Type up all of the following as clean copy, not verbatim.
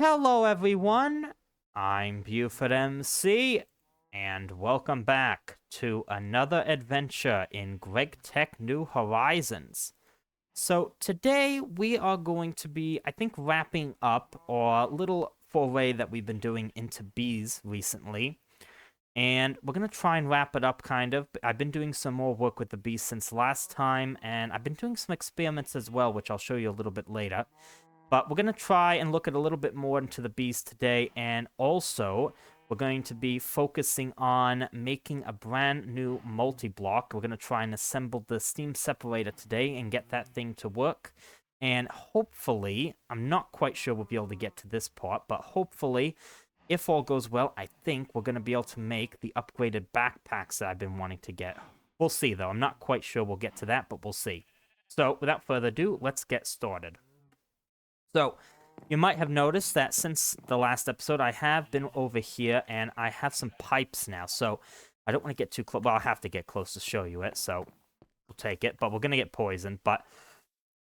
Hello everyone, I'm Buford MC, and welcome back to another adventure in GregTech New Horizons. So today we are going to be, I think, wrapping up our little foray that we've been doing into bees recently. And we're going to try and wrap it up, kind of. I've been doing some more work with the bees since last time, and I've been doing some experiments as well, which I'll show you a little bit later. But we're going to try and look at a little bit more into the bees today, and also we're going to be focusing on making a brand new multi-block. We're going to try and assemble the steam separator today and get that thing to work. And hopefully, I'm not quite sure we'll be able to get to this part, but hopefully, if all goes well, I think we're going to be able to make the upgraded backpacks that I've been wanting to get. We'll see, though. I'm not quite sure we'll get to that, but we'll see. So, without further ado, let's get started. So, you might have noticed that since the last episode, I have been over here, and I have some pipes now, so I don't want to get too close. Well, I'll have to get close to show you it, so we'll take it, but we're going to get poisoned. But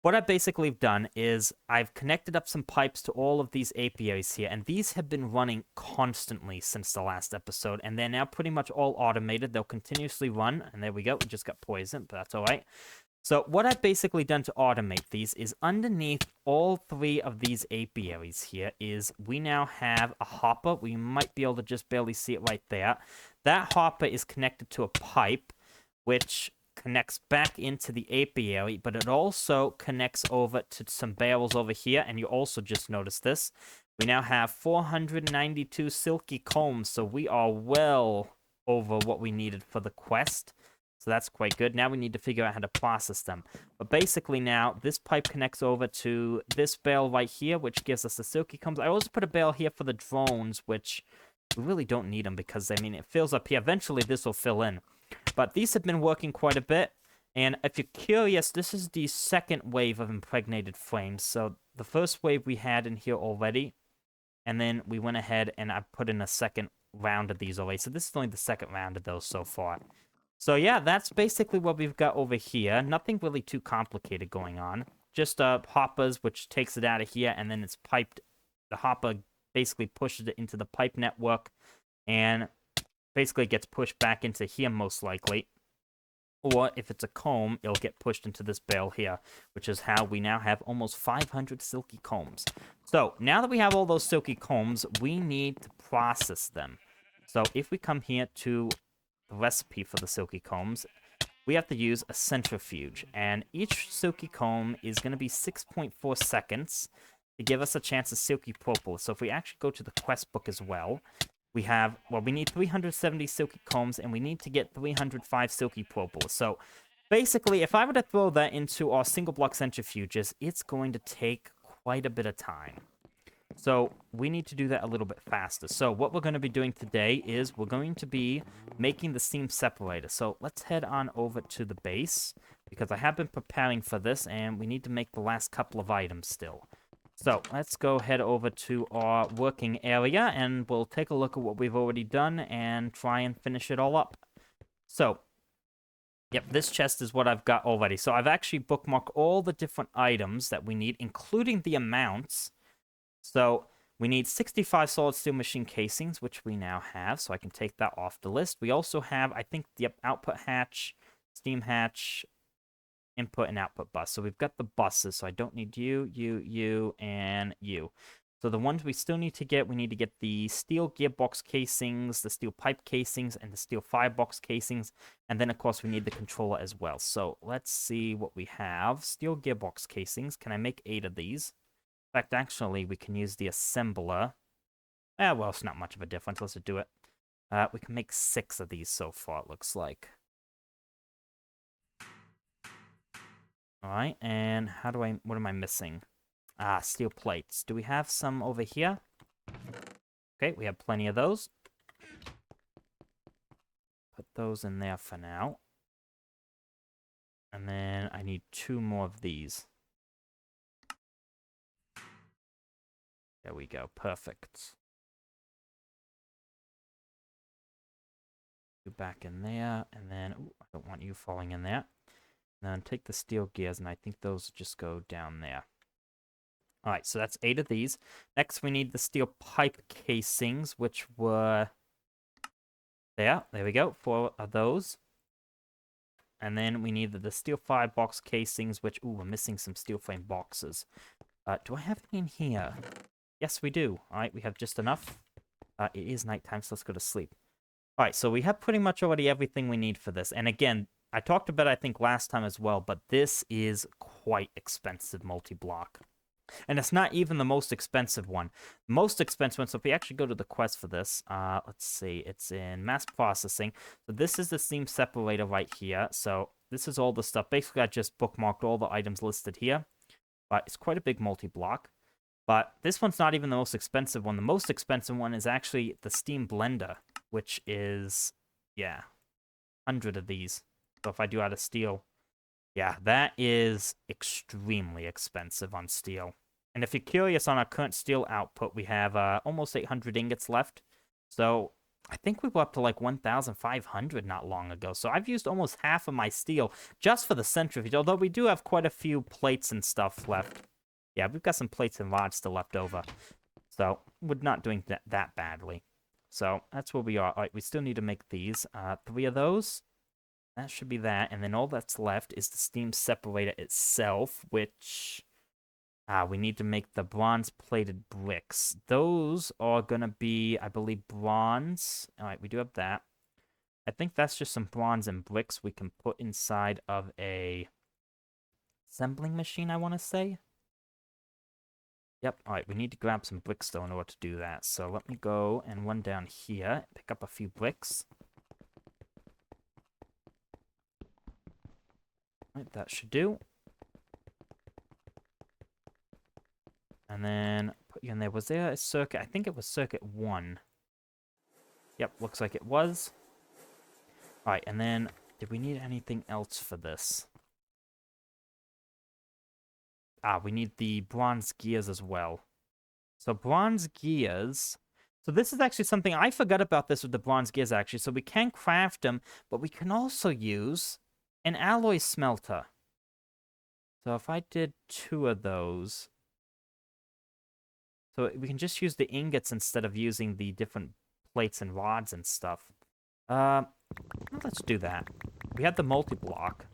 what I've basically done is I've connected up some pipes to all of these apiaries here, and these have been running constantly since the last episode, and they're now pretty much all automated. They'll continuously run, and there we go. We just got poisoned, but that's all right. So what I've basically done to automate these is underneath all three of these apiaries here is we now have a hopper. We might be able to just barely see it right there. That hopper is connected to a pipe, which connects back into the apiary, but it also connects over to some barrels over here, and you also just noticed this. We now have 492 silky combs, so we are well over what we needed for the quest. So that's quite good. Now we need to figure out how to process them. But basically now, this pipe connects over to this bale right here, which gives us the silky combs. I also put a bale here for the drones, which we really don't need them because, I mean, it fills up here. Eventually, this will fill in. But these have been working quite a bit. And if you're curious, this is the second wave of impregnated frames. So the first wave we had in here already. And then we went ahead and I put in a second round of these already. So this is only the second round of those so far. So yeah, that's basically what we've got over here. Nothing really too complicated going on. Just hoppers, which takes it out of here, and then it's piped. The hopper basically pushes it into the pipe network, and basically gets pushed back into here most likely. Or if it's a comb, it'll get pushed into this bale here, which is how we now have almost 500 silky combs. So now that we have all those silky combs, we need to process them. So if we come here to recipe for the silky combs, we have to use a centrifuge, and each silky comb is going to be 6.4 seconds to give us a chance of silky propolis. So if we actually go to the quest book as well, we have, well, we need 370 silky combs, and we need to get 305 silky propolis. So basically, if I were to throw that into our single block centrifuges, it's going to take quite a bit of time. So we need to do that a little bit faster. So what we're going to be doing today is we're going to be making the steam separator. So let's head on over to the base, because I have been preparing for this, and we need to make the last couple of items still. So let's go head over to our working area, and we'll take a look at what we've already done and try and finish it all up. So, yep, this chest is what I've got already. So I've actually bookmarked all the different items that we need, including the amounts. So we need 65 solid steel machine casings, which we now have, so I can take that off the list. We also have, I think, the output hatch, steam hatch, input and output bus. So we've got the buses, so I don't need you, you, and you. So the ones we still need to get, we need to get the steel gearbox casings, the steel pipe casings, and the steel firebox casings. And then, of course, we need the controller as well. So let's see what we have. Steel gearbox casings. Can I make 8 of these? In fact, actually, we can use the assembler. Well, it's not much of a difference. Let's just do it. We can make 6 of these so far, it looks like. Alright, and what am I missing? Ah, steel plates. Do we have some over here? Okay, we have plenty of those. Put those in there for now. And then I need 2 more of these. There we go. Perfect. You back in there, and then ooh, I don't want you falling in there. And then take the steel gears, and I think those just go down there. Alright, so that's 8 of these. Next, we need the steel pipe casings, which were... There we go, 4 of those. And then we need the steel firebox casings, which... Ooh, we're missing some steel frame boxes. Do I have any in here? Yes, we do. Alright, we have just enough. It is nighttime, so let's go to sleep. Alright, so we have pretty much already everything we need for this. And again, I talked about it, I think, last time as well, but this is quite expensive multi-block. And it's not even the most expensive one. The most expensive one, so if we actually go to the quest for this, let's see, it's in mass processing. So this is the steam separator right here. So this is all the stuff. Basically, I just bookmarked all the items listed here. But it's quite a big multi-block. But this one's not even the most expensive one. The most expensive one is actually the steam blender, which is, yeah, 100 of these. So if I do out of steel, yeah, that is extremely expensive on steel. And if you're curious on our current steel output, we have almost 800 ingots left. So I think we were up to like 1,500 not long ago. So I've used almost half of my steel just for the centrifuge, although we do have quite a few plates and stuff left. Yeah, we've got some plates and rods still left over. So we're not doing that badly. So that's where we are. All right, we still need to make these. 3 of those. That should be that. And then all that's left is the steam separator itself, which... we need to make the bronze-plated bricks. Those are gonna be, I believe, bronze. Alright, we do have that. I think that's just some bronze and bricks we can put inside of a assembling machine, I want to say. Yep, alright, we need to grab some bricks, though, in order to do that. So let me go and run down here, pick up a few bricks. Alright, that should do. And then put you in there. Was there a circuit? I think it was circuit 1. Yep, looks like it was. Alright, and then did we need anything else for this? We need the bronze gears as well. So bronze gears. So this is actually something I forgot about this with the bronze gears, actually. So we can craft them, but we can also use an alloy smelter. So if I did 2 of those... So we can just use the ingots instead of using the different plates and rods and stuff. Let's do that. We have the multi-block.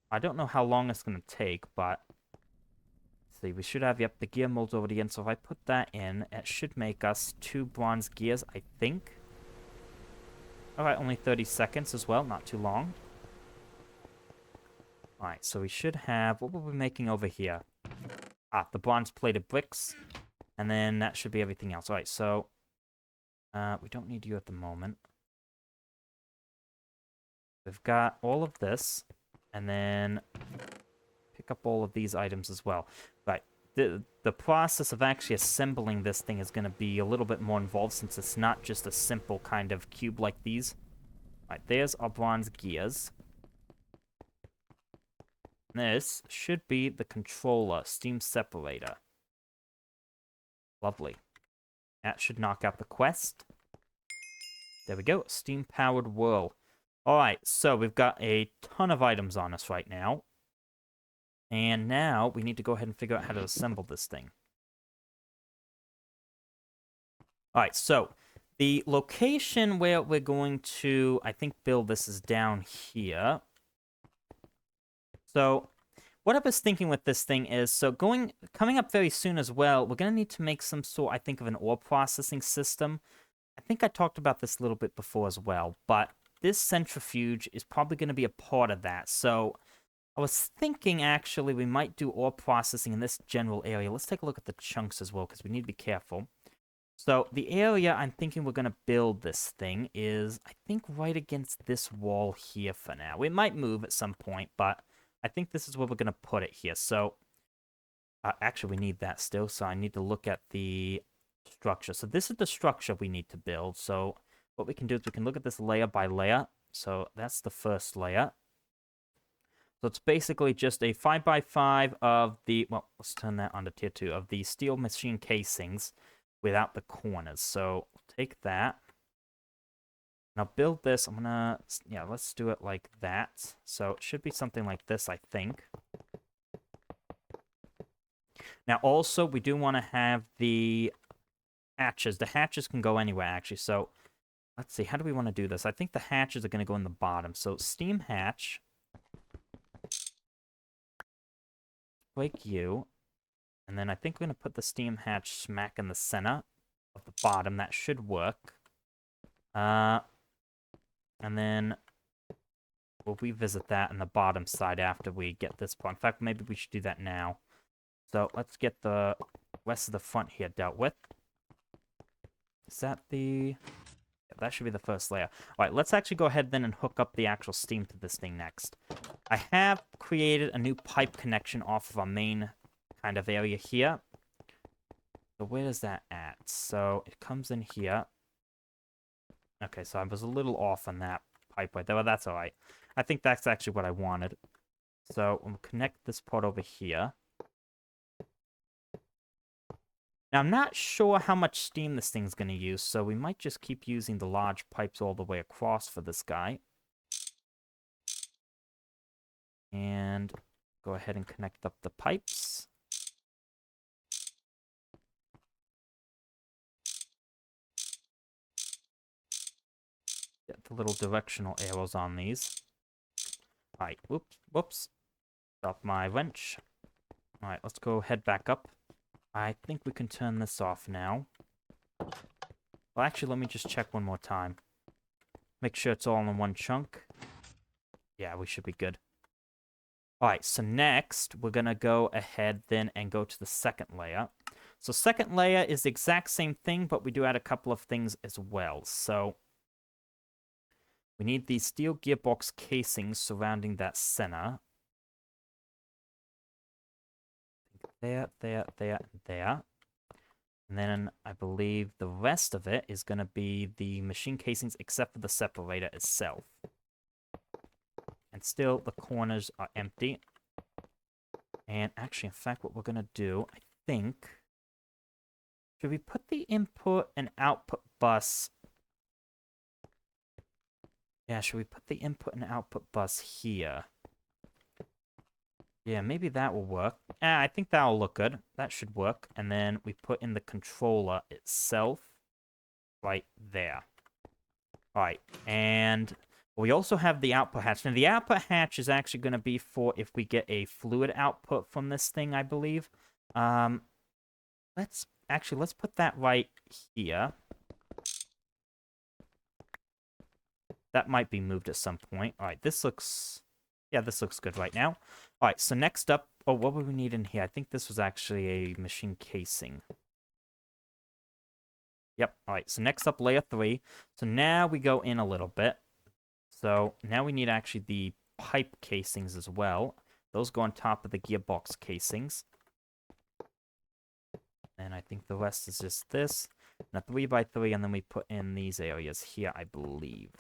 I don't know how long it's going to take, but... Let's see, we should have, yep, the gear molds already in. So if I put that in, it should make us 2 bronze gears, I think. Alright, only 30 seconds as well, not too long. Alright, so we should have... What were we making over here? The bronze-plated bricks. And then that should be everything else. Alright, so... we don't need you at the moment. We've got all of this. And then... pick up all of these items as well. Right. The process of actually assembling this thing is going to be a little bit more involved since it's not just a simple kind of cube like these. Alright, there's our bronze gears. This should be the controller, steam separator. Lovely. That should knock out the quest. There we go. Steam-powered whirl. Alright, so we've got a ton of items on us right now. And now we need to go ahead and figure out how to assemble this thing. Alright, so the location where we're going to, I think, build this is down here. So what I was thinking with this thing is, so coming up very soon as well, we're going to need to make some sort, I think, of an ore processing system. I think I talked about this a little bit before as well, but this centrifuge is probably going to be a part of that. So I was thinking, actually, we might do ore processing in this general area. Let's take a look at the chunks as well, because we need to be careful. So the area I'm thinking we're going to build this thing is, I think, right against this wall here for now. We might move at some point, but I think this is where we're going to put it here. So, actually, we need that still, so I need to look at the structure. So this is the structure we need to build. So what we can do is we can look at this layer by layer. So that's the first layer. So it's basically just a 5x5 of the, well, let's turn that on to tier 2, of the steel machine casings without the corners. So take that. Now build this. I'm gonna, yeah, let's do it like that. So it should be something like this, I think. Now, also, we do want to have the hatches. The hatches can go anywhere, actually. So, let's see. How do we want to do this? I think the hatches are going to go in the bottom. So, steam hatch. Like you. And then I think we're going to put the steam hatch smack in the center of the bottom. That should work. And then we'll revisit that on the bottom side after we get this part. In fact, maybe we should do that now. So let's get the rest of the front here dealt with. Is that the... Yeah, that should be the first layer. All right, let's actually go ahead then and hook up the actual steam to this thing next. I have created a new pipe connection off of our main kind of area here. So where is that at? So it comes in here. Okay, so I was a little off on that pipe right there, but that's all right. I think that's actually what I wanted. So we'll connect this part over here. Now, I'm not sure how much steam this thing's going to use, so we might just keep using the large pipes all the way across for this guy. And go ahead and connect up the pipes. Get the little directional arrows on these. Alright, whoops. Drop my wrench. Alright, let's go head back up. I think we can turn this off now. Well, actually, let me just check one more time. Make sure it's all in one chunk. Yeah, we should be good. Alright, so next, we're going to go ahead then and go to the second layer. So second layer is the exact same thing, but we do add a couple of things as well. So we need these steel gearbox casings surrounding that center. There. And then I believe the rest of it is going to be the machine casings except for the separator itself. And still, the corners are empty. And actually, in fact, what we're going to do, I think... Should we put the input and output bus... Yeah, should we put the input and output bus here? Yeah, maybe that will work. I think that will look good. That should work. And then we put in the controller itself right there. All right, and we also have the output hatch. Now, the output hatch is actually going to be for if we get a fluid output from this thing, I believe. Let's put that right here. That might be moved at some point. All right, this looks... Yeah, this looks good right now. All right, so next up... Oh, what would we need in here? I think this was actually a machine casing. Yep, all right, so next up, layer 3. So now we go in a little bit. So now we need actually the pipe casings as well. Those go on top of the gearbox casings. And I think the rest is just this. And a 3x3, and then we put in these areas here, I believe.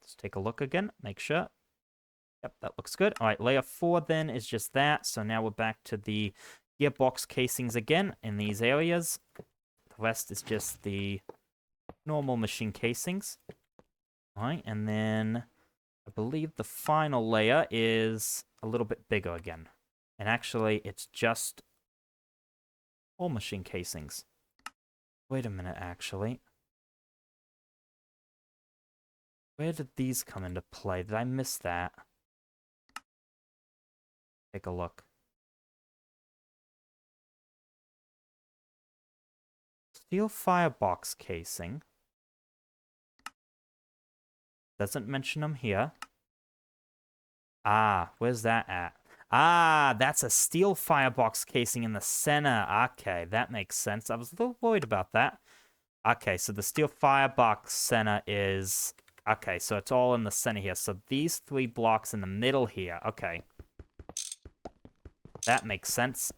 Let's take a look again, make sure. Yep, that looks good. All right, layer 4 then is just that. So now we're back to the gearbox casings again in these areas. The rest is just the normal machine casings. All right, and then I believe the final layer is a little bit bigger again. And actually, it's just all machine casings. Wait a minute, actually. Where did these come into play? Did I miss that? Take a look. Steel firebox casing. Doesn't mention them here. Ah, where's that at? Ah, that's a steel firebox casing in the center. Okay, that makes sense. I was a little worried about that. Okay, so the steel firebox center is... Okay, so it's all in the center here. So these 3 blocks in the middle here. Okay. That makes sense.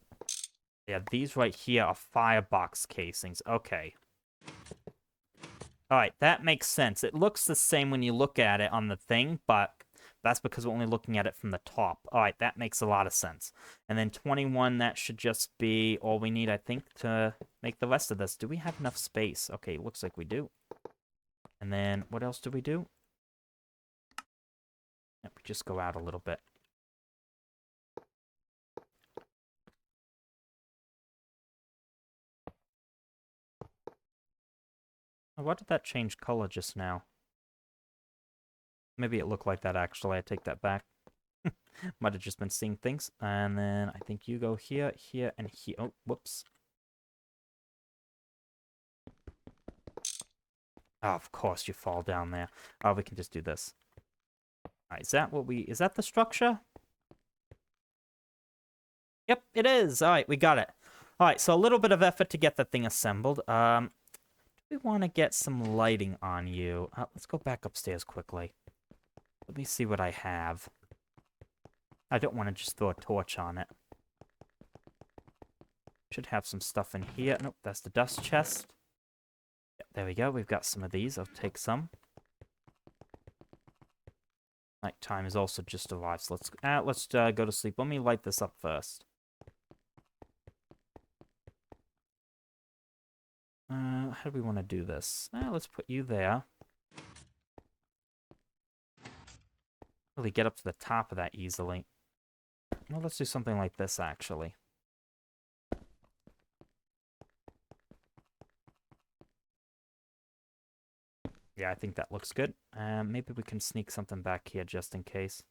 Yeah, these right here are firebox casings. Okay. Alright, that makes sense. It looks the same when you look at it on the thing, but that's because we're only looking at it from the top. Alright, that makes a lot of sense. And then 21, that should just be all we need, I think, to make the rest of this. Do we have enough space? Okay, looks like we do. And then, what else do we do? Yep, we just go out a little bit. Oh, why did that change color just now? Maybe it looked like that, actually. I take that back. Might have just been seeing things. And then I think you go here, here, and here. Oh, whoops. Oh, of course you fall down there. Oh, we can just do this. Alright, is that the structure? Yep, it is. Alright, we got it. Alright, so a little bit of effort to get that thing assembled. Do we want to get some lighting on you? Let's go back upstairs quickly. Let me see what I have. I don't want to just throw a torch on it. Should have some stuff in here. Nope, that's the dust chest. Yep, there we go. We've got some of these. I'll take some. Nighttime is also just arrived, so let's go to sleep. Let me light this up first. How do we want to do this? Let's put you there. Really get up to the top of that easily. Well, let's do something like this, actually. Yeah, I think that looks good. Maybe we can sneak something back here just in case.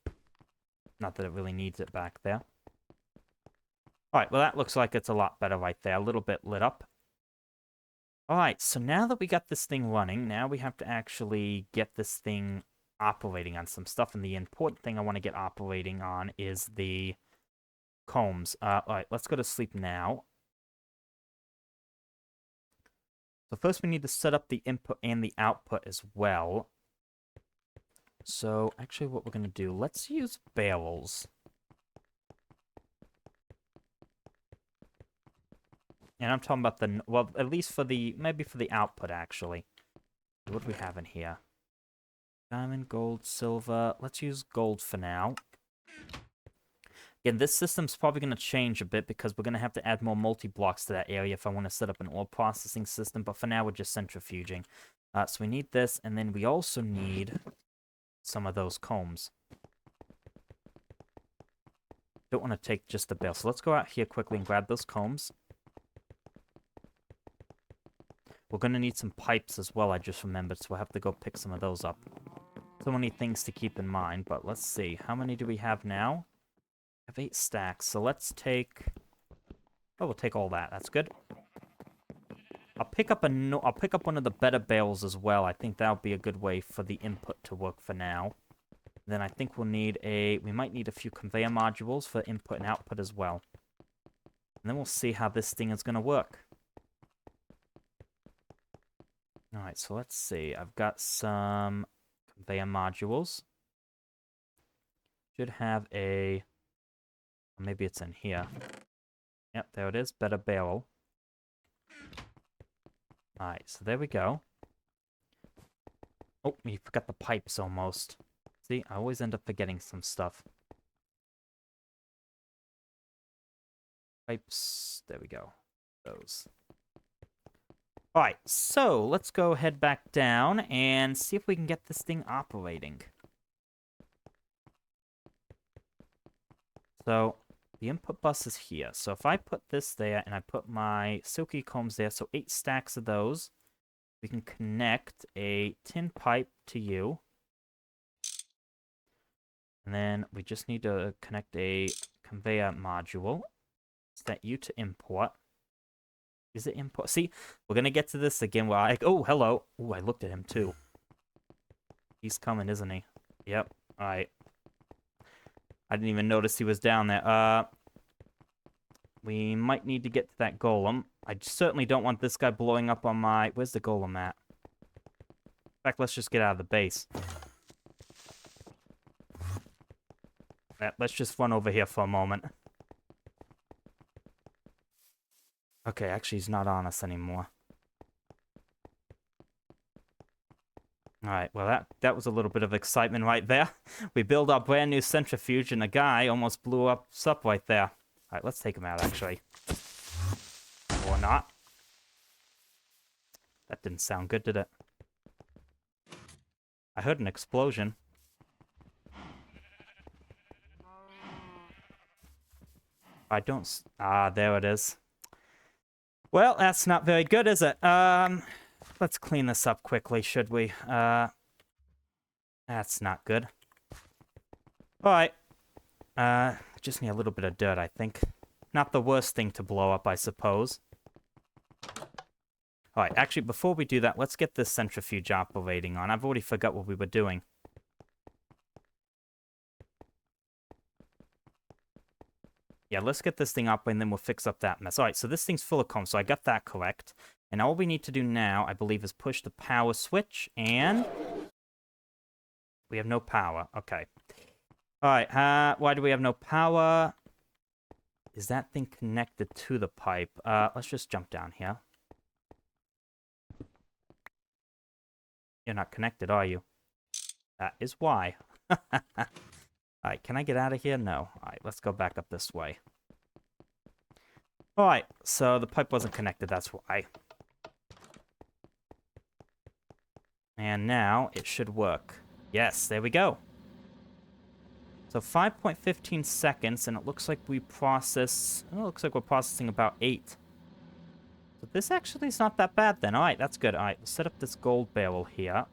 Not that it really needs it back there. Alright, well that looks like it's a lot better right there. A little bit lit up. Alright, so now that we got this thing running, now we have to actually get this thing operating on some stuff. And the important thing I want to get operating on is the combs. Alright, let's go to sleep now. So first we need to set up the input and the output as well. So actually what we're going to do, let's use barrels. And I'm talking about the, well, at least for the, maybe for the output, actually. What do we have in here? Diamond, gold, silver. Let's use gold for now. Again, this system's probably going to change a bit because we're going to have to add more multi-blocks to that area if I want to set up an ore processing system. But for now, we're just centrifuging. So we need this, and then we also need some of those combs. Don't want to take just the bale. So let's go out here quickly and grab those combs. We're going to need some pipes as well, I just remembered, so we'll have to go pick some of those up. So many things to keep in mind, but let's see. How many do we have now? I have 8 stacks, so let's take... Oh, we'll take all that. That's good. I'll pick up one of the better bales as well. I think that'll be a good way for the input to work for now. Then I think we'll need we might need a few conveyor modules for input and output as well. And then we'll see how this thing is going to work. Alright, so let's see. I've got some conveyor modules. Should have a... Maybe it's in here. Yep, there it is. Better barrel. Alright, so there we go. Oh, we forgot the pipes almost. See, I always end up forgetting some stuff. Pipes. There we go. Those. Alright, so let's go head back down and see if we can get this thing operating. So, the input bus is here. So if I put this there and I put my silky combs there, so 8 stacks of those, we can connect a tin pipe to you. And then we just need to connect a conveyor module. Set you to import. Is it import? See, we're going to get to this again where I... Oh, hello. Oh, I looked at him too. He's coming, isn't he? Yep. Alright. I didn't even notice he was down there. We might need to get to that golem. I certainly don't want this guy blowing up on my... Where's the golem at? In fact, let's just get out of the base. Let's just run over here for a moment. Okay, actually, he's not on us anymore. Alright, well, that was a little bit of excitement right there. We build our brand new centrifuge, and a guy almost blew us up right there. Alright, let's take him out, actually. Or not. That didn't sound good, did it? I heard an explosion. I don't... Ah, there it is. Well, that's not very good, is it? Let's clean this up quickly, should we? That's not good. Alright. Just need a little bit of dirt, I think. Not the worst thing to blow up, I suppose. Alright, actually, before we do that, let's get this centrifuge operating on. I've already forgot what we were doing. Yeah, let's get this thing up, and then we'll fix up that mess. Alright, so this thing's full of combs, so I got that correct. And all we need to do now, I believe, is push the power switch, and... we have no power. Okay. Alright, why do we have no power? Is that thing connected to the pipe? Let's just jump down here. You're not connected, are you? That is why. Alright, can I get out of here? No. Alright, let's go back up this way. Alright, so the pipe wasn't connected, that's why. And now it should work. Yes, there we go. So 5.15 seconds, and it looks like we process... oh, it looks like we're processing about 8. So this actually is not that bad then. Alright, that's good. Alright, we'll set up this gold barrel here.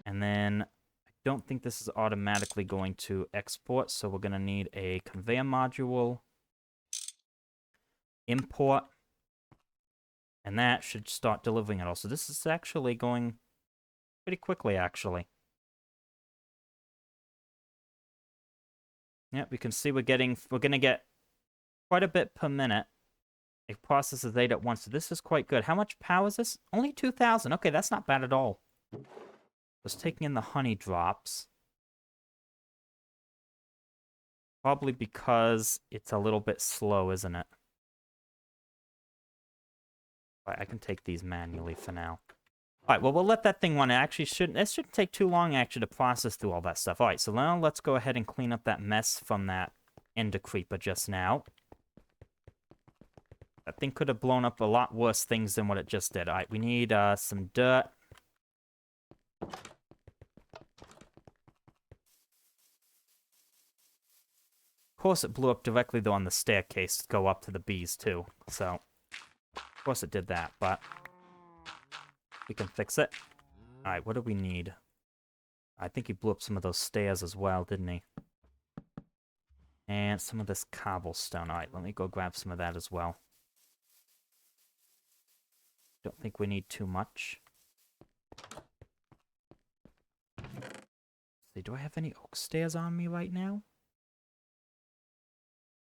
And then... don't think this is automatically going to export, so we're going to need a conveyor module, import, and that should start delivering it all. So this is actually going pretty quickly, actually. Yeah, we can see we're going to get quite a bit per minute. It processes 8 at once, so this is quite good. How much power is this? Only 2,000. Okay, that's not bad at all. Just taking in the honey drops. Probably because it's a little bit slow, isn't it? Alright, I can take these manually for now. Alright, well, we'll let that thing run. It shouldn't take too long, actually, to process through all that stuff. Alright, so now let's go ahead and clean up that mess from that ender creeper just now. That thing could have blown up a lot worse things than what it just did. Alright, we need some dirt. Of course, it blew up directly, though, on the staircase to go up to the bees, too. So, of course it did that, but we can fix it. Alright, what do we need? I think he blew up some of those stairs as well, didn't he? And some of this cobblestone. Alright, let me go grab some of that as well. Don't think we need too much. Let's see, do I have any oak stairs on me right now?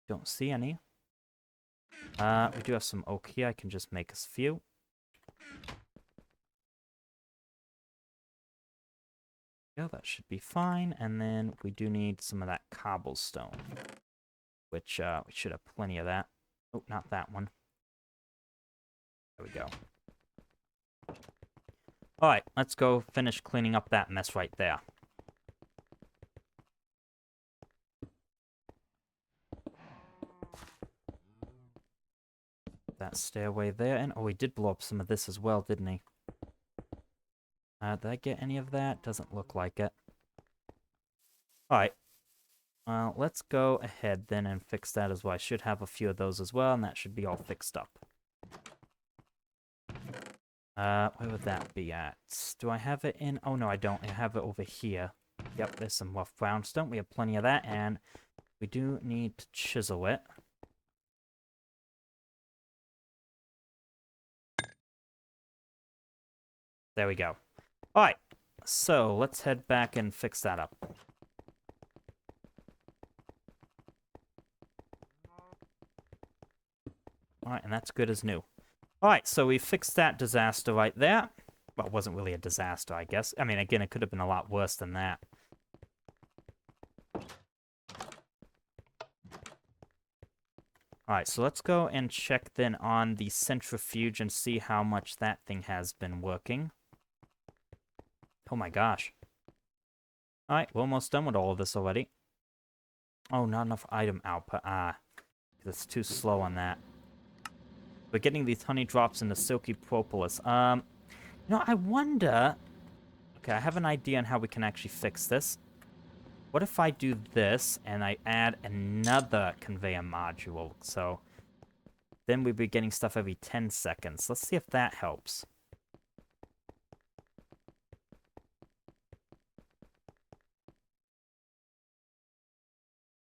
Don't see any. We do have some oak here. I can just make us a few. Yeah, that should be fine. And then we do need some of that cobblestone, which we should have plenty of that. Oh, not that one. There we go. Alright, let's go finish cleaning up that mess right there. That stairway there, and oh, he did blow up some of this as well, didn't he? Did I get any of that? Doesn't look like it. Alright. Let's go ahead then and fix that as well. I should have a few of those as well, and that should be all fixed up. Where would that be at? Do I have it in? Oh, no, I don't. I have it over here. Yep, there's some rough brownstone. We have plenty of that, and we do need to chisel it. There we go. Alright, so let's head back and fix that up. Alright, and that's good as new. Alright, so we fixed that disaster right there. Well, it wasn't really a disaster, I guess. I mean, again, it could have been a lot worse than that. Alright, so let's go and check then on the centrifuge and see how much that thing has been working. Oh my gosh. Alright, we're almost done with all of this already. Oh, not enough item output. It's too slow on that. We're getting these honey drops in the silky propolis. You know, I wonder... okay, I have an idea on how we can actually fix this. What if I do this, and I add another conveyor module? So, then we'd be getting stuff every 10 seconds. Let's see if that helps.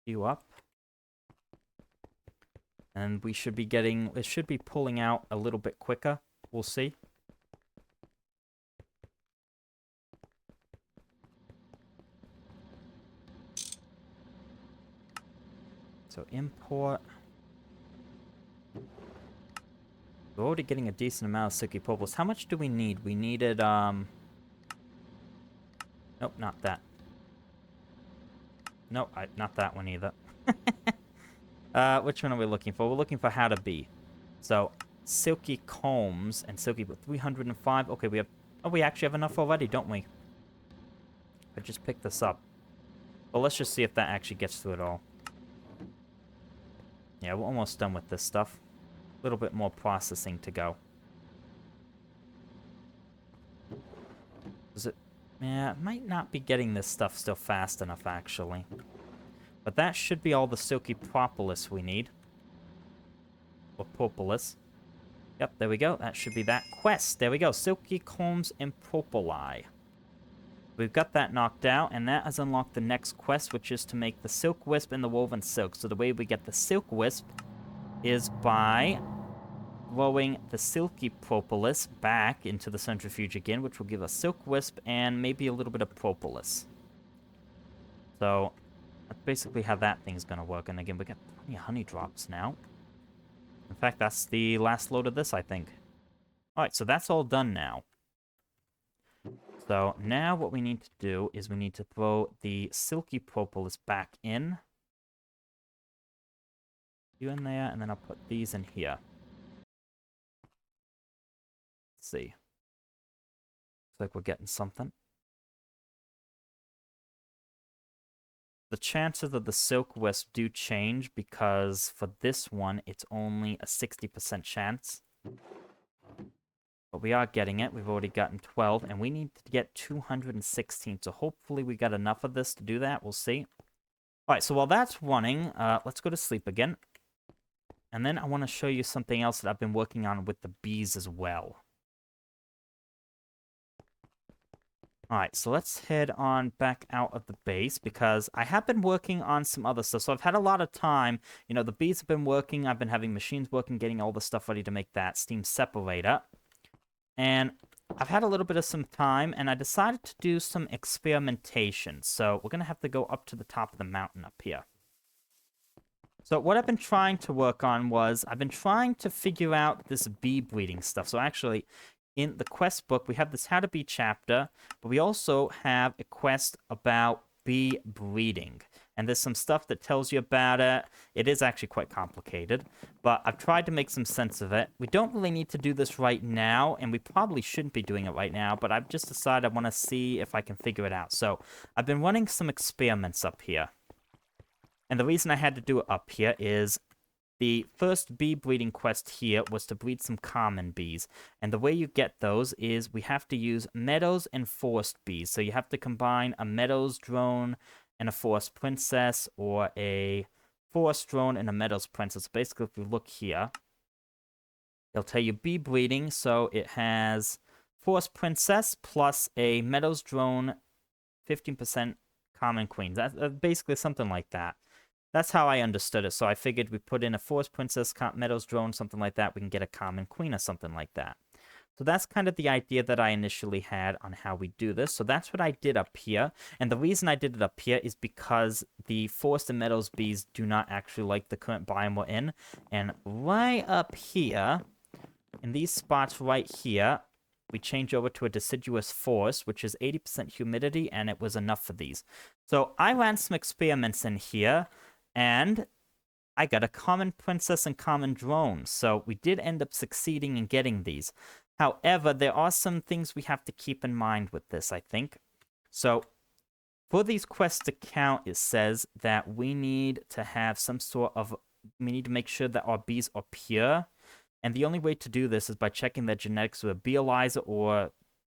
You up. And we should be getting... It should be pulling out a little bit quicker. We'll see. So import. We're already getting a decent amount of silky purples. How much do we need? We needed, Nope, not that. Nope, not that one either. Which one are we looking for? We're looking for how to be. So, silky combs and silky 305. Okay, we have... Oh, we actually have enough already, don't we? I just picked this up. Well, let's just see if that actually gets through it all. Yeah, we're almost done with this stuff. A little bit more processing to go. Is it... Yeah, it might not be getting this stuff still fast enough, actually. But that should be all the silky propolis we need. Or propolis. Yep, there we go. That should be that quest. There we go. Silky combs and propoli. We've got that knocked out, and that has unlocked the next quest, which is to make the silk wisp and the woven silk. So the way we get the silk wisp is by throwing the silky propolis back into the centrifuge again, which will give us silk wisp and maybe a little bit of propolis. So that's basically how that thing's going to work. And again, we got plenty of honey drops now. In fact, that's the last load of this, I think. Alright, so that's all done now. So now what we need to do is we need to throw the silky propolis back in. You in there, and then I'll put these in here. Let's see. Looks like we're getting something. The chances of the silk wisp do change because for this one, it's only a 60% chance. But we are getting it. We've already gotten 12, and we need to get 216. So hopefully we got enough of this to do that. We'll see. All right, so while that's running, let's go to sleep again. And then I want to show you something else that I've been working on with the bees as well. All right, so let's head on back out of the base because I have been working on some other stuff. So I've had a lot of time. You know, the bees have been working. I've been having machines working, getting all the stuff ready to make that steam separator. And I've had a little bit of some time, and I decided to do some experimentation. So we're going to have to go up to the top of the mountain up here. So what I've been trying to work on was, I've been trying to figure out this bee breeding stuff. So actually, in the quest book, we have this How to Bee chapter, but we also have a quest about bee breeding. And there's some stuff that tells you about it. It is actually quite complicated, but I've tried to make some sense of it. We don't really need to do this right now, and we probably shouldn't be doing it right now, but I've just decided I want to see if I can figure it out. So I've been running some experiments up here. And the reason I had to do it up here is the first bee breeding quest here was to breed some common bees. And the way you get those is we have to use meadows and forest bees. So you have to combine a meadows drone and a forest princess, or a forest drone and a meadows princess. Basically, if you look here, it'll tell you bee breeding. So it has forest princess plus a meadows drone, 15% common queen. That's basically something like that. That's how I understood it. So I figured we put in a forest princess, meadows drone, something like that. We can get a common queen or something like that. So that's kind of the idea that I initially had on how we do this. So that's what I did up here. And the reason I did it up here is because the forest and meadows bees do not actually like the current biome we're in. And right up here, in these spots right here, we change over to a deciduous forest, which is 80% humidity, and it was enough for these. So I ran some experiments in here, and I got a common princess and common drone. So we did end up succeeding in getting these. However, there are some things we have to keep in mind with this, I think. So for these quests to count, it says that we need to have some sort of... We need to make sure that our bees are pure. And the only way to do this is by checking their genetics with a bee ELISA or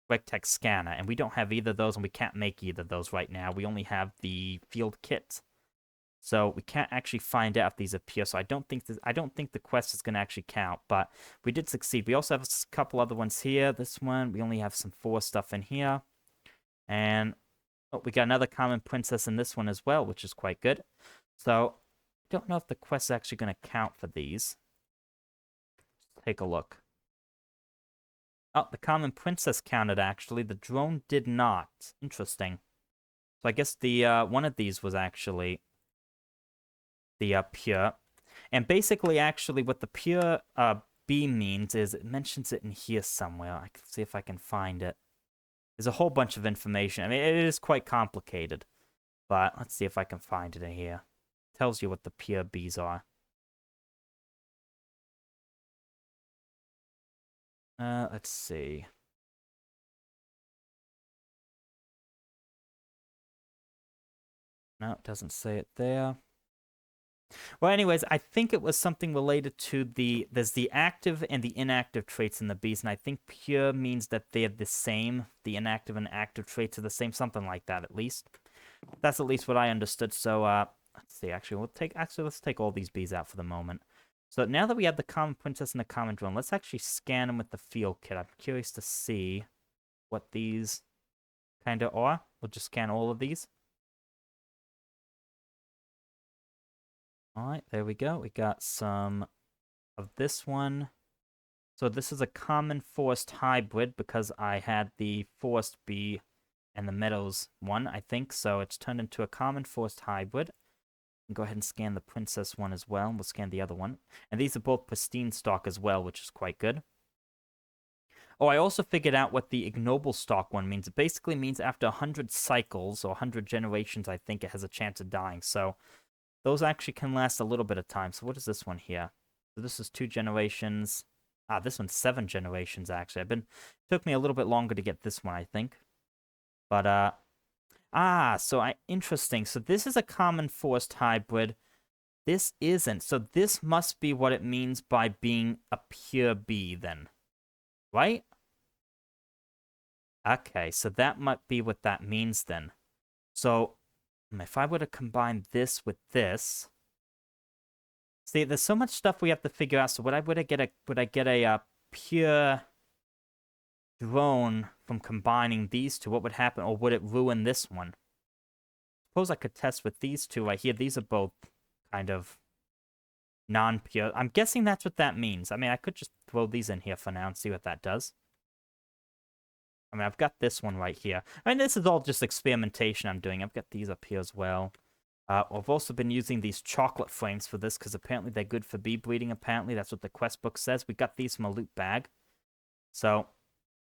GregTech scanner. And we don't have either of those, and we can't make either of those right now. We only have the field kit. So we can't actually find out if these appear. So I don't think the quest is going to actually count, but we did succeed. We also have a couple other ones here. This one, we only have some 4 stuff in here. And oh, we got another common princess in this one as well, which is quite good. So I don't know if the quest is actually going to count for these. Let's take a look. Oh, the common princess counted, actually. The drone did not. Interesting. So I guess the one of these was actually the pure. And basically, actually, what the pure B means is it mentions it in here somewhere. I can see if I can find it. There's a whole bunch of information. I mean, it is quite complicated. But let's see if I can find it in here. It tells you what the pure Bs are. Let's see. No, it doesn't say it there. Well, anyways, I think it was something related to there's the active and the inactive traits in the bees, and I think pure means that they're the same. The inactive and active traits are the same, something like that, at least. That's at least what I understood. So, let's see. Actually, let's take all these bees out for the moment. So now that we have the common princess and the common drone, let's actually scan them with the field kit. I'm curious to see what these kind of are. We'll just scan all of these. Alright, there we go. We got some of this one. So this is a common forest hybrid because I had the forest bee and the meadows one, I think. So it's turned into a common forest hybrid. And go ahead and scan the princess one as well. We'll scan the other one. And these are both pristine stock as well, which is quite good. Oh, I also figured out what the ignoble stock one means. It basically means after 100 cycles or 100 generations, I think it has a chance of dying. So those actually can last a little bit of time. So what is this one here? So this is 2 generations. Ah, this one's 7 generations, actually. Took me a little bit longer to get this one, I think. But, interesting. So this is a common forest hybrid. This isn't. So this must be what it means by being a pure bee, then. Right? Okay, so that might be what that means, then. So if I were to combine this with this, see, there's so much stuff we have to figure out. So would I get a pure drone from combining these two? What would happen, or would it ruin this one? Suppose I could test with these two right here. These are both kind of non-pure. I'm guessing that's what that means. I mean, I could just throw these in here for now and see what that does. I mean, I've got this one right here. I mean, this is all just experimentation I'm doing. I've got these up here as well. I've also been using these chocolate frames for this because apparently they're good for bee breeding. Apparently, that's what the quest book says. We got these from a loot bag. So,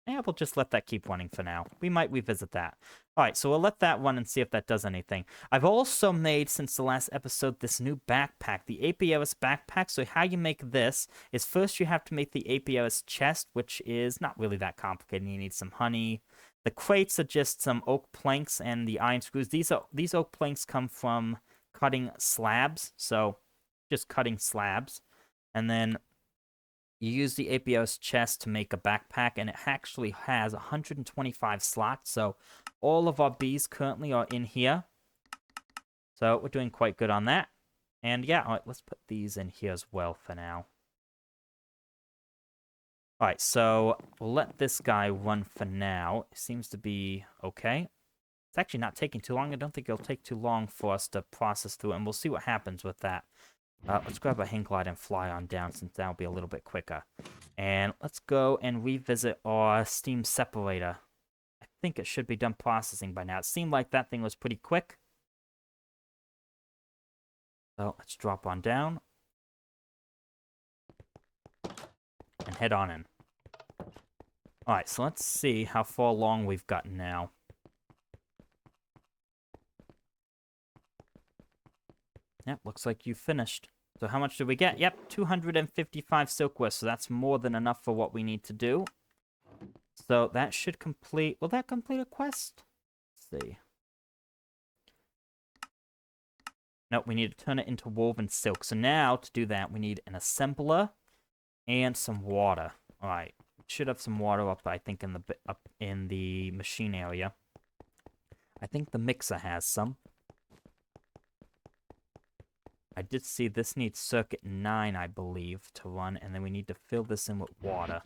yeah, we'll just let that keep running for now. We might revisit that. All right, so we'll let that run and see if that does anything. I've also made, since the last episode, this new backpack, the EP81 backpack. So how you make this is first you have to make the EP81 chest, which is not really that complicated. You need some honey. The crates are just some oak planks and the iron screws. These oak planks come from cutting slabs, so just cutting slabs. And then you use the APO's chest to make a backpack, and it actually has 125 slots, so all of our bees currently are in here. So we're doing quite good on that. And yeah, all right, let's put these in here as well for now. All right, so we'll let this guy run for now. It seems to be okay. It's actually not taking too long. I don't think it'll take too long for us to process through it, and we'll see what happens with that. Let's grab a hang glide and fly on down, since that'll be a little bit quicker. And let's go and revisit our Steam Separator. I think it should be done processing by now. It seemed like that thing was pretty quick. So let's drop on down. And head on in. Alright, so let's see how far along we've gotten now. Yep, looks like you finished. So how much did we get? Yep, 255 silkworth, so that's more than enough for what we need to do. So that should complete... Will that complete a quest? Let's see. No, we need to turn it into woven silk. So now, to do that, we need an assembler and some water. Alright, should have some water up, I think, up in the machine area. I think the mixer has some. I did see this needs circuit 9, I believe, to run, and then we need to fill this in with water.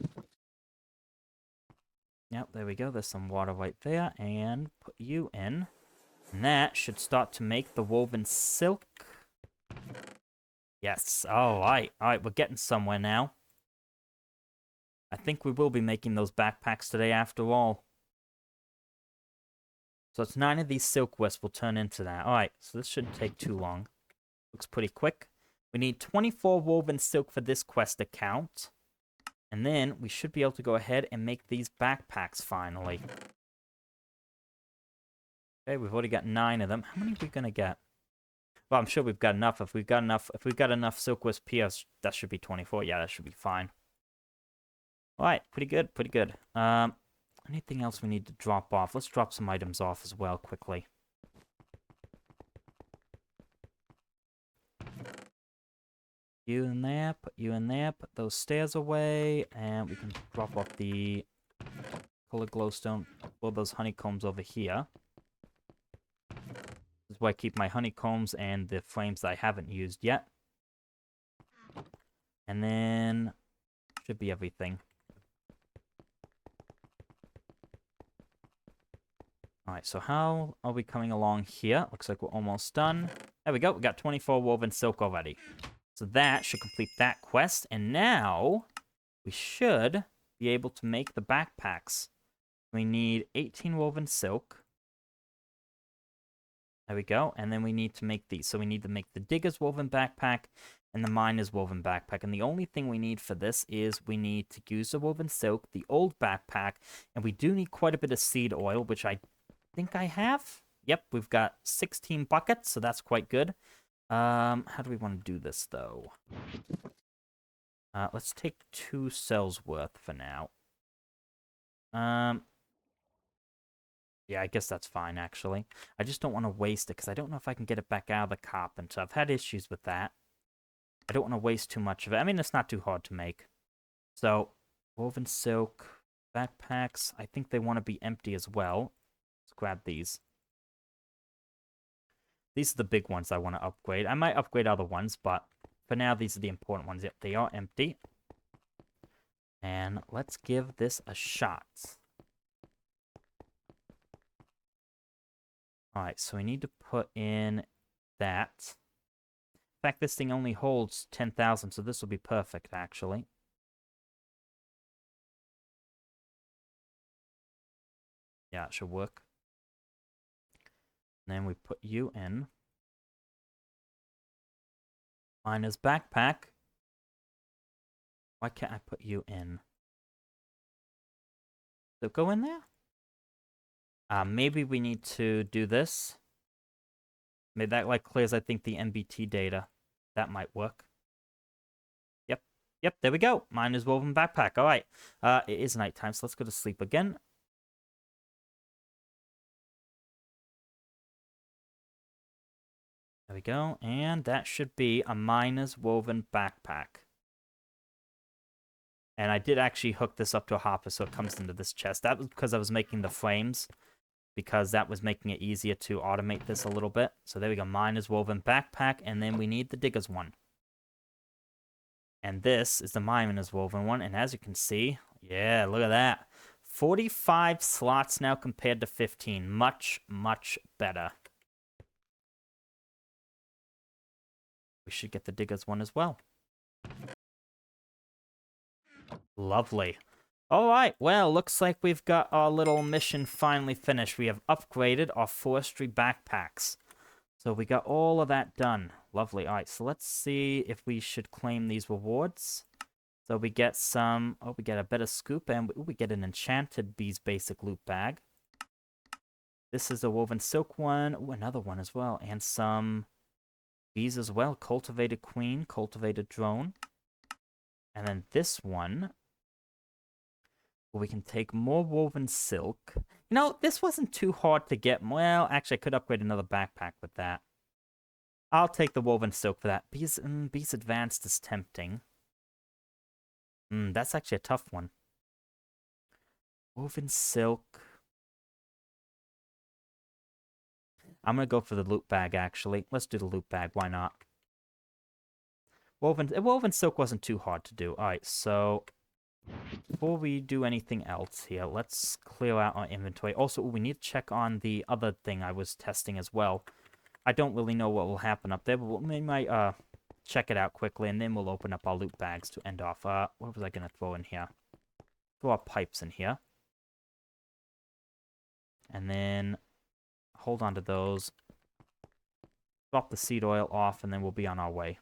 Yep, there we go. There's some water right there, and put you in. And that should start to make the woven silk. Yes, alright, we're getting somewhere now. I think we will be making those backpacks today after all. So it's 9 of these silk wisps will turn into that. Alright, so this shouldn't take too long. Looks pretty quick. We need 24 woven silk for this quest account. And then we should be able to go ahead and make these backpacks finally. Okay, we've already got 9 of them. How many are we gonna get? Well, I'm sure we've got enough. If we've got enough silk wisp PS, that should be 24. Yeah, that should be fine. Alright, pretty good, pretty good. Anything else we need to drop off? Let's drop some items off as well, quickly. You in there, put you in there, put those stairs away, and we can drop off the colored glowstone, or those honeycombs over here. This is where I keep my honeycombs and the frames that I haven't used yet. And then, should be everything. Alright, so how are we coming along here? Looks like we're almost done. There we go, we got 24 woven silk already. So that should complete that quest, and now we should be able to make the backpacks. We need 18 woven silk. There we go, and then we need to make these. So we need to make the digger's woven backpack and the miner's woven backpack. And the only thing we need for this is we need to use the woven silk, the old backpack, and we do need quite a bit of seed oil, which I think I have. Yep, we've got 16 buckets, so that's quite good. How do we want to do this, though? Let's take 2 cells worth for now. Yeah, I guess that's fine, actually. I just don't want to waste it, because I don't know if I can get it back out of the carpenter. I've had issues with that. I don't want to waste too much of it. I mean, it's not too hard to make. So, woven silk, backpacks. I think they want to be empty as well. Let's grab these. These are the big ones I want to upgrade. I might upgrade other ones, but for now, these are the important ones. Yep, they are empty. And let's give this a shot. Alright, so we need to put in that. In fact, this thing only holds 10,000, so this will be perfect, actually. Yeah, it should work. And then we put you in. Miner's backpack. Why can't I put you in? So go in there? Maybe we need to do this. Maybe that like clears, I think, the MBT data. That might work. Yep, there we go. Miner's woven backpack. All right. It is nighttime, so let's go to sleep again. There we go. And that should be a miner's woven backpack. And I did actually hook this up to a hopper, so it comes into this chest. That was because I was making the frames, because that was making it easier to automate this a little bit. So there we go. Miner's woven backpack, and then we need the digger's one. And this is the miner's woven one, and as you can see, yeah, look at that. 45 slots now compared to 15. Much, much better. We should get the digger's one as well. Lovely. Alright, well, looks like we've got our little mission finally finished. We have upgraded our forestry backpacks. So we got all of that done. Lovely. Alright, so let's see if we should claim these rewards. So we get some... Oh, we get a better scoop, and we get an enchanted bees basic loot bag. This is a woven silk one. Ooh, another one as well. And some bees as well. Cultivated queen, cultivated drone. And then this one, we can take more woven silk. You know, this wasn't too hard to get. Well, actually, I could upgrade another backpack with that. I'll take the woven silk for that. Bees Advanced is tempting. That's actually a tough one. Woven silk. I'm going to go for the loot bag, actually. Let's do the loot bag. Why not? Woven silk wasn't too hard to do. Alright, so before we do anything else here, let's clear out our inventory. Also, we need to check on the other thing I was testing as well. I don't really know what will happen up there, but we might check it out quickly, and then we'll open up our loot bags to end off. What was I going to throw in here? Throw our pipes in here. And then hold on to those. Drop the seed oil off, and then we'll be on our way.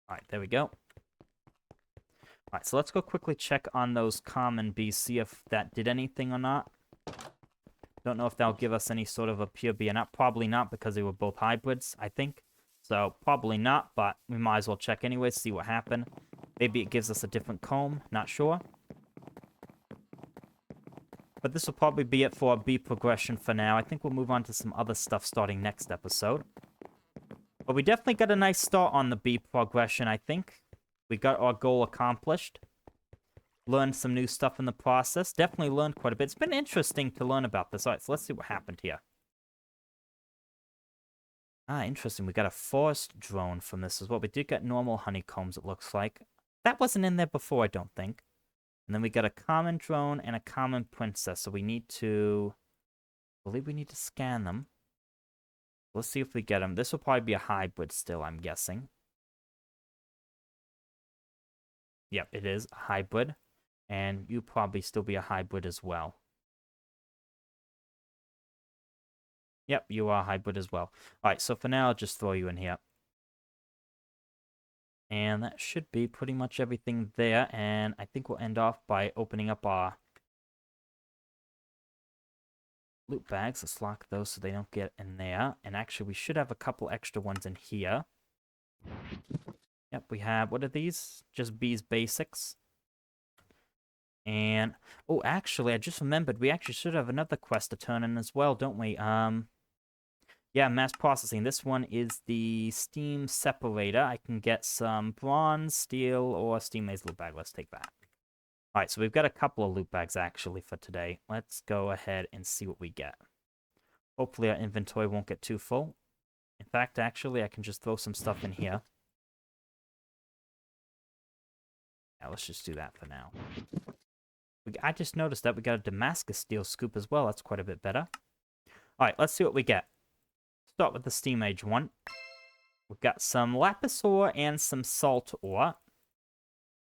Alright, there we go. Alright, so let's go quickly check on those common bees, see if that did anything or not. Don't know if that'll give us any sort of a pure bee or not. Probably not, because they were both hybrids, I think. So, probably not, but we might as well check anyway, see what happened. Maybe it gives us a different comb, not sure. But this will probably be it for our bee progression for now. I think we'll move on to some other stuff starting next episode. But we definitely got a nice start on the bee progression, I think. We got our goal accomplished. Learned some new stuff in the process. Definitely learned quite a bit. It's been interesting to learn about this. Alright, so let's see what happened here. Interesting. We got a forest drone from this as well. We did get normal honeycombs, it looks like. That wasn't in there before, I don't think. And then we got a common drone and a common princess. So we need to... I believe we need to scan them. Let's see if we get them. This will probably be a hybrid still, I'm guessing. Yep, it is a hybrid. And you probably still be a hybrid as well. Yep, you are a hybrid as well. Alright, so for now, I'll just throw you in here. And that should be pretty much everything there. And I think we'll end off by opening up our loot bags. Let's lock those so they don't get in there. And actually, we should have a couple extra ones in here. Yep, we have... What are these? Just bees basics. And... Oh, actually, I just remembered. We actually should have another quest to turn in as well, don't we? Yeah, mass processing. This one is the steam separator. I can get some bronze, steel, or steam maze loot bag. Let's take that. Alright, so we've got a couple of loot bags, actually, for today. Let's go ahead and see what we get. Hopefully our inventory won't get too full. In fact, actually, I can just throw some stuff in here. Yeah, let's just do that for now. I just noticed that we got a Damascus steel scoop as well. That's quite a bit better. Alright, let's see what we get. Start with the steam age one. We've got some lapis ore and some salt ore.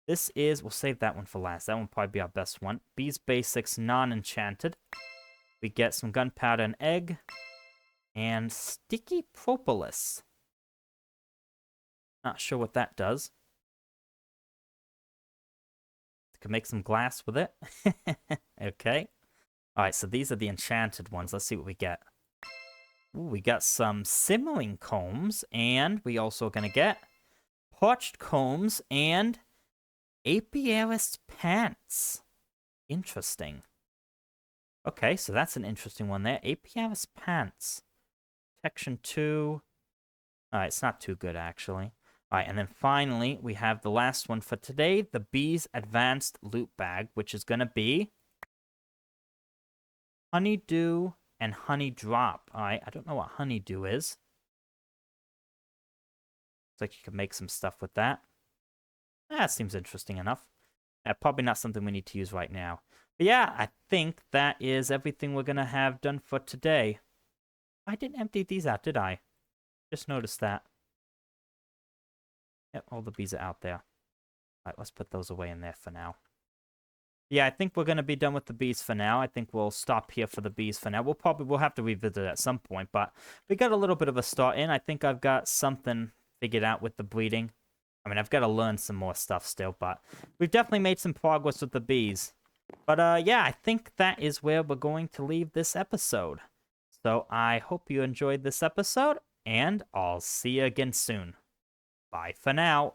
This is... We'll save that one for last. That one will probably be our best one. Bees Basics non-enchanted. We get some gunpowder and egg. And sticky propolis. Not sure what that does. Can make some glass with it. Okay. Alright, so these are the enchanted ones. Let's see what we get. Ooh, we got some simmering combs, and we also gonna get parched combs and apiarist pants. Interesting. Okay, so that's an interesting one there. Apiarist pants. Protection 2. Alright, it's not too good, actually. Alright, and then finally, we have the last one for today, the Bees Advanced Loot Bag, which is going to be Honeydew and Honey Drop. Alright, I don't know what Honeydew is. Looks like you can make some stuff with that. That seems interesting enough. Probably not something we need to use right now. But yeah, I think that is everything we're going to have done for today. I didn't empty these out, did I? Just noticed that. Yep, all the bees are out there. Alright, let's put those away in there for now. Yeah, I think we're going to be done with the bees for now. I think we'll stop here for the bees for now. We'll have to revisit at some point, but we got a little bit of a start in. I think I've got something figured out with the breeding. I mean, I've got to learn some more stuff still, but we've definitely made some progress with the bees. But yeah, I think that is where we're going to leave this episode. So I hope you enjoyed this episode, and I'll see you again soon. Bye for now.